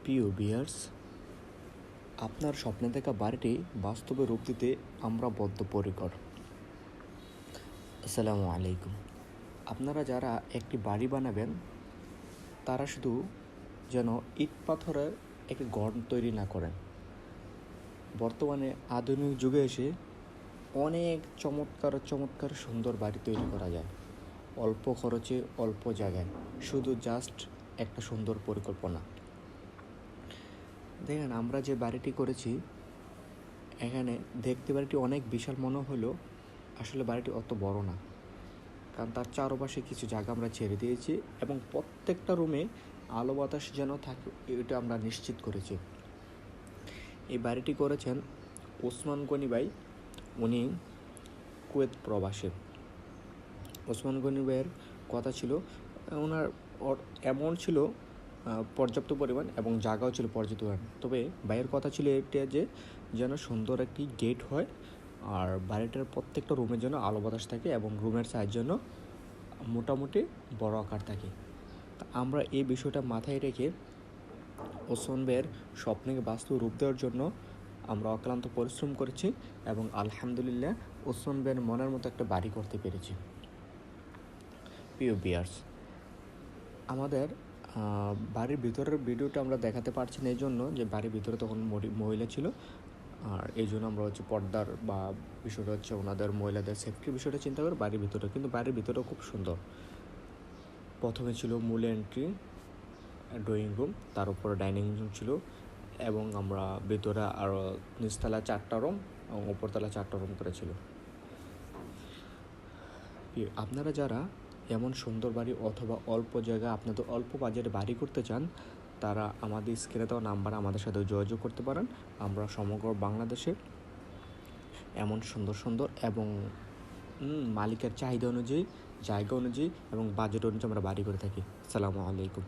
প্রিয় ভিউয়ার্স, আপনার স্বপ্নে দেখা বাড়িটি বাস্তবে রূপ দিতে আমরা বদ্ধপরিকর। আসসালামু আলাইকুম। আপনারা যারা একটি বাড়ি বানাবেন তারা শুধু যেন ইট পাথরের একটি ঘর তৈরি না করেন। বর্তমানে আধুনিক যুগে এসে অনেক চমৎকার সুন্দর বাড়ি তৈরি করা যায় অল্প খরচে, অল্প জায়গায়, শুধু জাস্ট একটা সুন্দর পরিকল্পনা। দেখেন, আমরা যে বাড়িটি করেছি এখানে দেখতে বাড়িটি অনেক বিশাল মনে হলেও আসলে বাড়িটি অত বড় না, কারণ তার চারপাশে কিছু জায়গা আমরা ছেড়ে দিয়েছি এবং প্রত্যেকটা রুমে আলো বাতাস যেন থাকে এটা আমরা নিশ্চিত করেছি। এই বাড়িটি করেছেন ওসমান গনি ভাই, উনি কুয়েত প্রবাসী। ওসমান গনি ভাইয়ের কথা ছিল, ওনার অ্যামাউন্ট ছিল পর্যাপ্ত পরিমাণ এবং জায়গাও ছিল পর্যাপ্ত পরিমাণ। তবে ভাইয়ের কথা ছিল এটা যে যেন সুন্দর একটি গেট হয় আর বাড়িটার প্রত্যেকটা রুমের জন্য আলো বাতাস থাকে এবং রুমের সাইজ জন্য মোটামুটি বড় আকার থাকে। তা আমরা এই বিষয়টা মাথায় রেখে ওসমান ভাইয়ের স্বপ্নকে বাস্তব রূপ দেওয়ার জন্য আমরা অক্লান্ত পরিশ্রম করেছি এবং আলহামদুলিল্লাহ ওসমান ভাইয়ের মনের মতো একটা বাড়ি করতে পেরেছি। প্রিয় ভিউয়ার্স, আমাদের বাড়ির ভিতরের ভিডিওটা আমরা দেখাতে পারছি না এই জন্য যে বাড়ির ভিতরে তখন মহিলা ছিল, আর এই জন্য আমরা পর্দার বা বিষয়টা ওনাদের মহিলাদের সেফটির বিষয়টা চিন্তা করে বাড়ির ভিতরে, কিন্তু বাড়ির ভিতরেও খুব সুন্দর। প্রথমে ছিল মূল এন্ট্রি, ড্রয়িং রুম, তার উপরে ডাইনিং রুম ছিল এবং আমরা ভিতরে আরও নিচতলা 4টা রুম এবং উপরতলা 4টা রুম করেছিল। আপনারা যারা এমন সুন্দর বাড়ি অথবা অল্প জায়গা আপনাদের অল্প বাজেটে বাড়ি করতে চান তারা আমাদের স্ক্রিনে দেওয়া নাম্বারে আমাদের সাথে যোগাযোগ করতে পারেন। আমরা সমগ্র বাংলাদেশে এমন সুন্দর এবং মালিকের চাহিদা অনুযায়ী, জায়গা অনুযায়ী এবং বাজেট অনুযায়ী আমরা বাড়ি করে থাকি। আসসালামু আলাইকুম।